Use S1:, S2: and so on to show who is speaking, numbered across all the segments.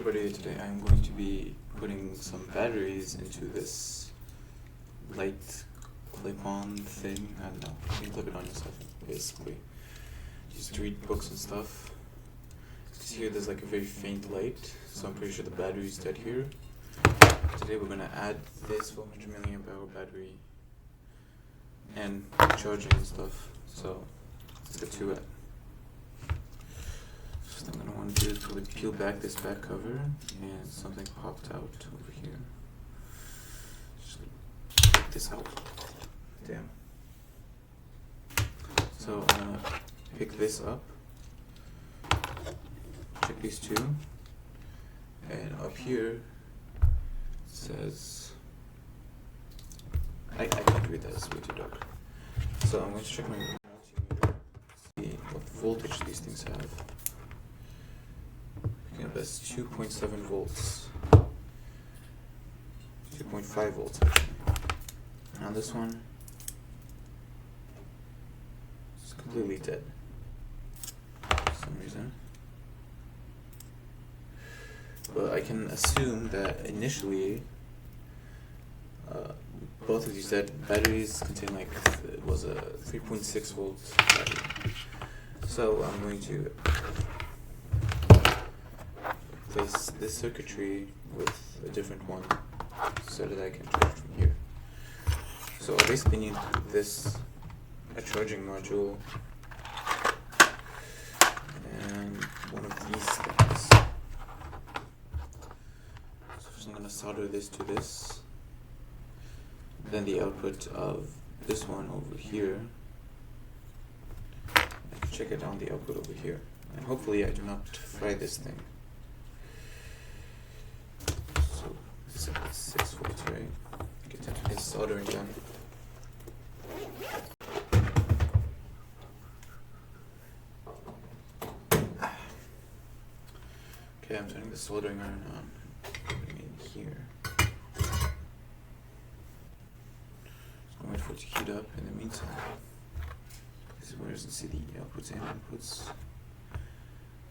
S1: everybody, today I'm going to be putting some batteries into this light clip-on thing. I don't know, you can clip it on yourself basically. Just to read books and stuff. You here there's like a very faint light, so I'm pretty sure the battery's dead here. Today we're going to add this 400 milliamp hour battery and charging and stuff, so let's get to it. First thing I'm going to want to do is probably peel back this back cover, and something popped out over here. Just take this out. Damn. So I'm going to pick this up, check these two, and up here it says, I can't read that, it's way too dark. So I'm going to check my multimeter, see what voltage these things have. Okay, that's 2.7 volts. 2.5 volts actually. Now this one is completely dead for some reason. But I can assume that initially both of these batteries contain like, it was a 3.6 volt battery. So I'm going to replace this circuitry with a different one so that I can charge from here. So I basically need a charging module and one of these things. So first I'm going to solder this to this, then the output of this one over here. I can check it on the output over here, and hopefully I do not fry this thing. So this is 6 volts, right? Get this soldering done. Okay, I'm turning the soldering iron on. Putting it in here. Just wait for it to heat up in the meantime. This is where it doesn't see the outputs and inputs.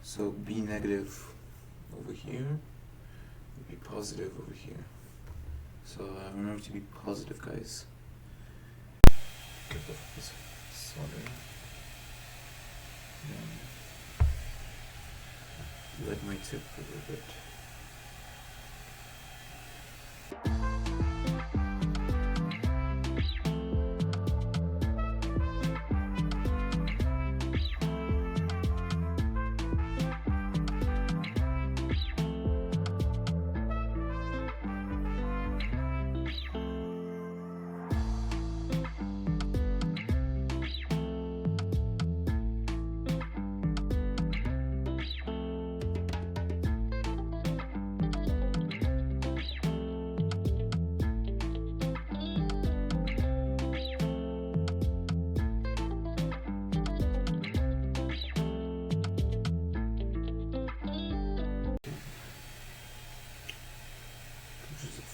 S1: So B negative over here would be positive over here. So remember to be positive, guys. Get off this solder. Let my tip a little bit.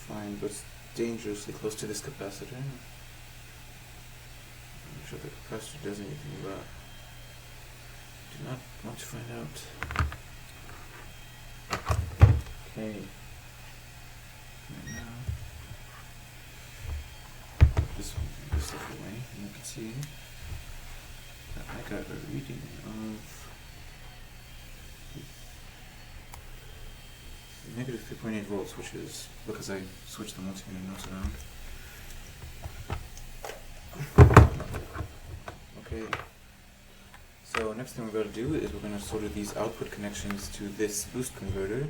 S1: Fine, but it's dangerously close to this capacitor. I'm not sure the capacitor does anything, but I do not want to find out. Okay. Now, this stuff away, and you can see that I got a reading of negative 3.8 volts, which is because I switched the multimeter notes around. Okay, so next thing we're going to do is we're going to solder these output connections to this boost converter,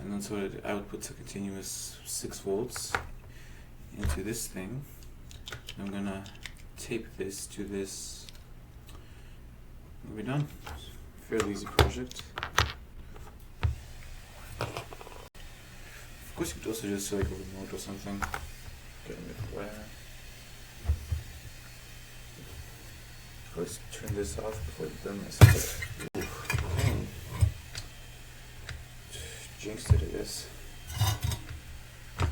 S1: and then solder the output to continuous 6 volts into this thing. And I'm going to tape this to this, and we're done. Fairly easy project. Of course you could also just like a remote or something. Get a bit of wire. First turn this off before I burn myself. Okay. Jinxed it, I guess. Okay,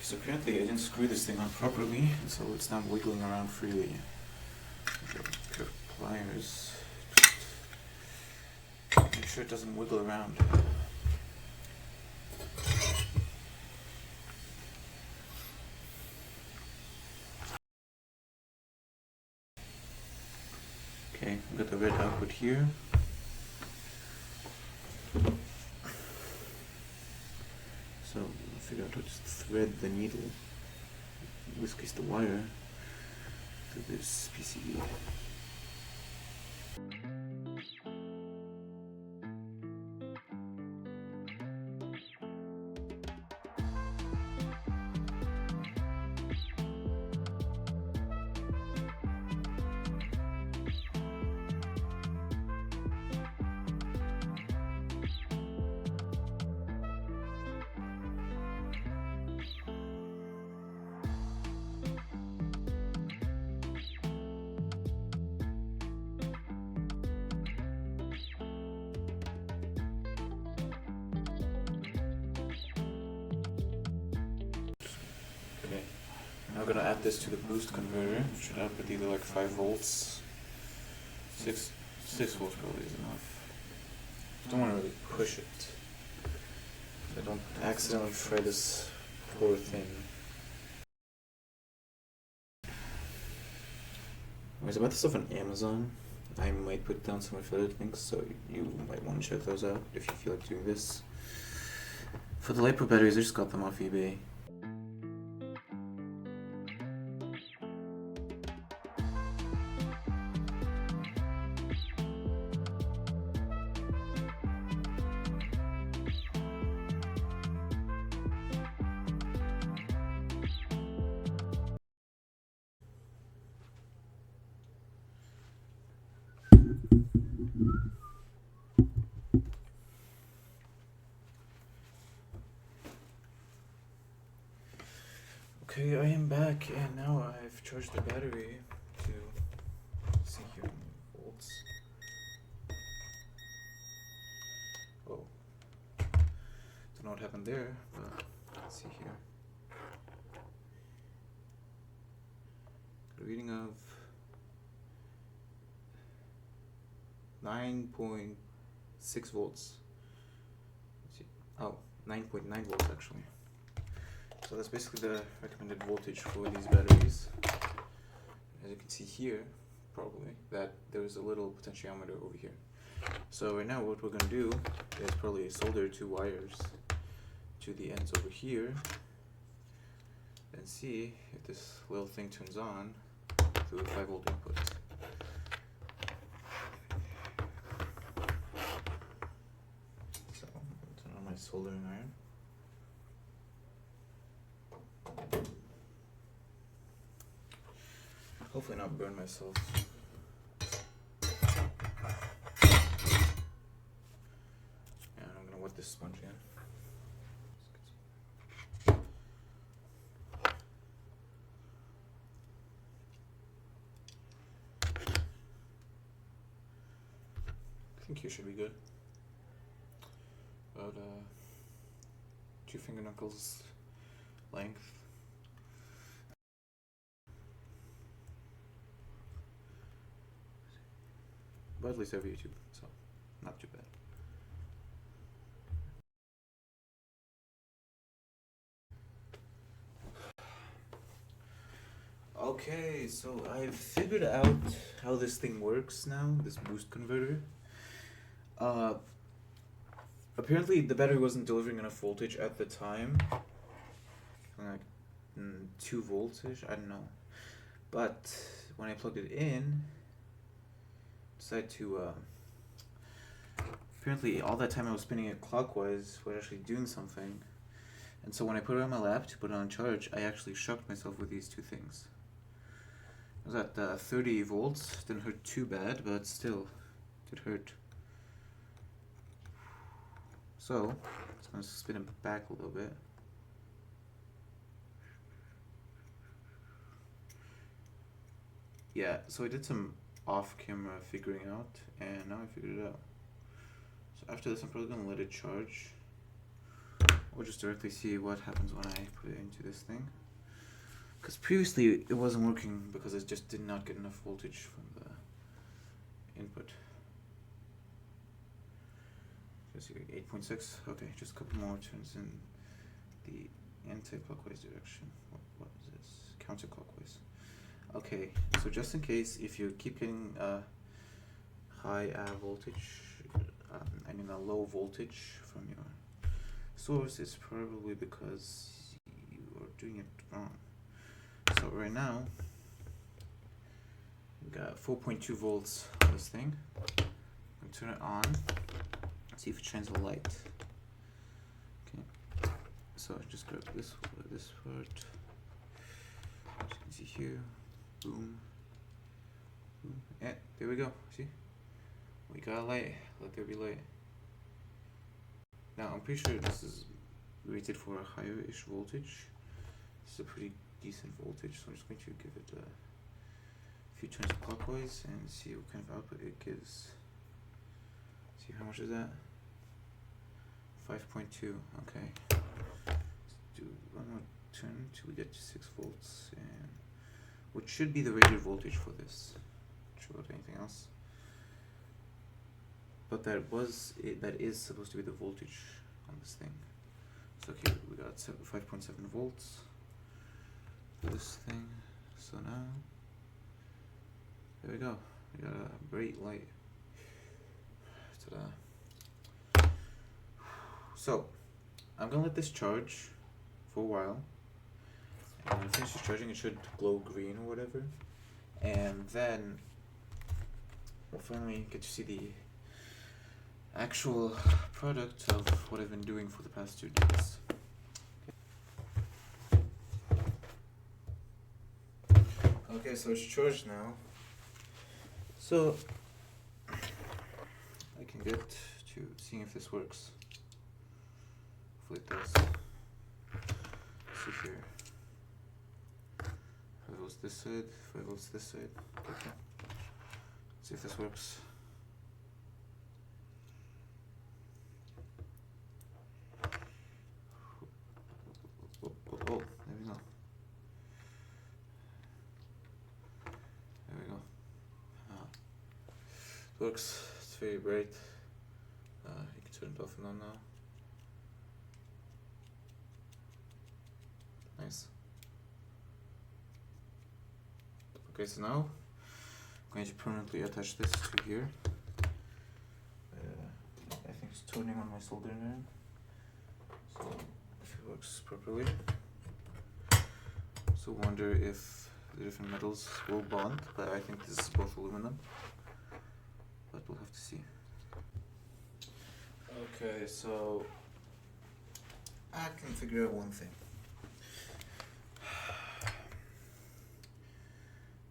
S1: so apparently I didn't screw this thing on properly, so it's not wiggling around freely. Pair of pliers. Make sure it doesn't wiggle around. Okay, we've got the red output here. So I'll figure out how to thread the needle, in this case the wire, to this PCB. Okay, now I'm gonna add this to the boost converter, which should output either like 5 volts. 6 volts probably is enough. Don't want to really push it, so I don't accidentally fry this poor thing. Anyways, I bought this stuff on Amazon. I might put down some affiliate links, so you might want to check those out if you feel like doing this. For the Lipo batteries, I just got them off eBay. Okay, I am back, and now I've charged the battery to see here how many volts. Oh, don't know what happened there, but let's see here. Got a reading of 9.6 volts. Let's see. Oh, 9.9 volts actually. So that's basically the recommended voltage for these batteries. As you can see here, probably, that there's a little potentiometer over here. So right now what we're going to do is probably solder 2 wires to the ends over here and see if this little thing turns on through a 5 volt input. So I'll turn on my soldering iron. Hopefully not burn myself. And I'm gonna wet this sponge again. I think you should be good. About 2 finger knuckles length. But at least over YouTube, so not too bad. Okay, so I've figured out how this thing works now, this boost converter. Apparently the battery wasn't delivering enough voltage at the time, like 2 voltage, I don't know. But when I plugged it in, decided to, apparently all that time I was spinning it clockwise was actually doing something. And so when I put it on my lap to put it on charge, I actually shocked myself with these 2 things. It was at 30 volts, didn't hurt too bad, but still, it hurt. So, I'm going to spin it back a little bit. Yeah, so I did some off-camera figuring out, and now I figured it out. So after this, I'm probably going to let it charge, or just directly see what happens when I put it into this thing. Because previously it wasn't working because it just did not get enough voltage from the input. 8.6. Okay, just a couple more turns in the anti-clockwise direction. What is this? Counterclockwise. Okay, so just in case if you keep getting high voltage, a low voltage from your source, it's probably because you are doing it wrong. So right now, we got 4.2 volts on this thing. I'm gonna turn it on, see if it shines a light. Okay, so I just grab this part, as you can see here, boom, boom, and there we go, see? We got a light, let there be light. Now I'm pretty sure this is rated for a higher-ish voltage. This is a pretty decent voltage, so I'm just going to give it a few turns clockwise and see what kind of output it gives. See how much is that? 5.2. Okay. Let's do one more turn till we get to 6 volts, and which should be the rated voltage for this. Not sure about anything else. But that is supposed to be the voltage on this thing. So here we got 5.7 volts for this thing. So now, there we go. We got a bright light. Ta-da. So I'm gonna let this charge for a while. And when it finishes charging, it should glow green or whatever. And then we'll finally get to see the actual product of what I've been doing for the past 2 days. Okay, so it's charged now. So I can get to seeing if this works. Hopefully it does. Let's see here. 5 volts this side, 5 volts this side. Okay. Let's see if this works. Oh, there we go. There we go. It works. It's very bright. You can turn it off and on now. Nice. Okay, so now I'm going to permanently attach this to here. I think it's turning on my soldering iron. So if it works properly. So wonder if the different metals will bond, but I think this is both aluminum. But we'll have to see. Okay, so I can figure out one thing.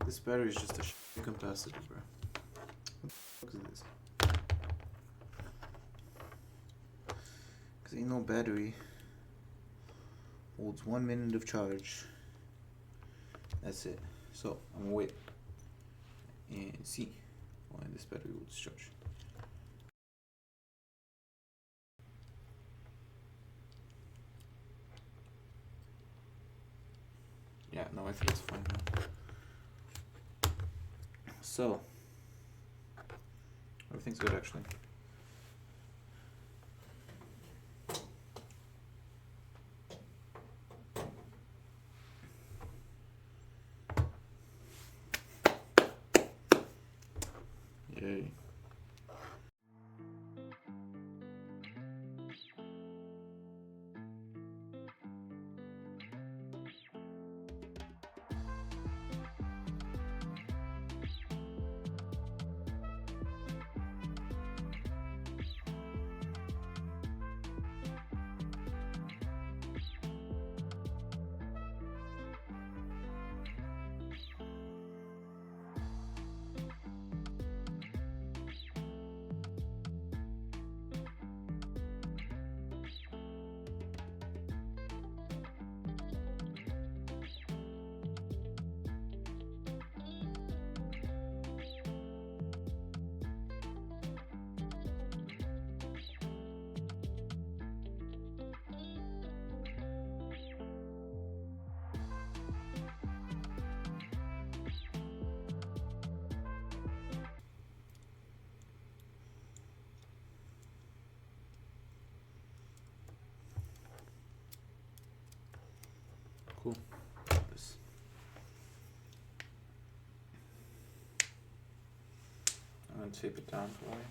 S1: This battery is just a capacitor, bro. What the fuck is this? Because ain't no battery holds 1 minute of charge. That's it. So I'm gonna wait and see why this battery will discharge. Yeah, no, I think it's fine now. So everything's good actually. Yay. and tape it down for me.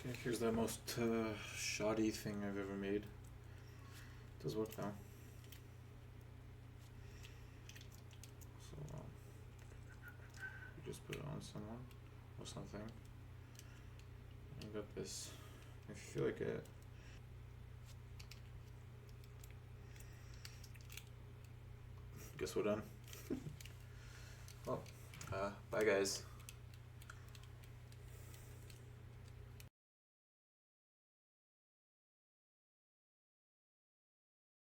S1: Okay, here's the most shoddy thing I've ever made. Does work now. So you just put it on someone or something. You got this. If you feel like it. Guess we're done. Well, bye guys.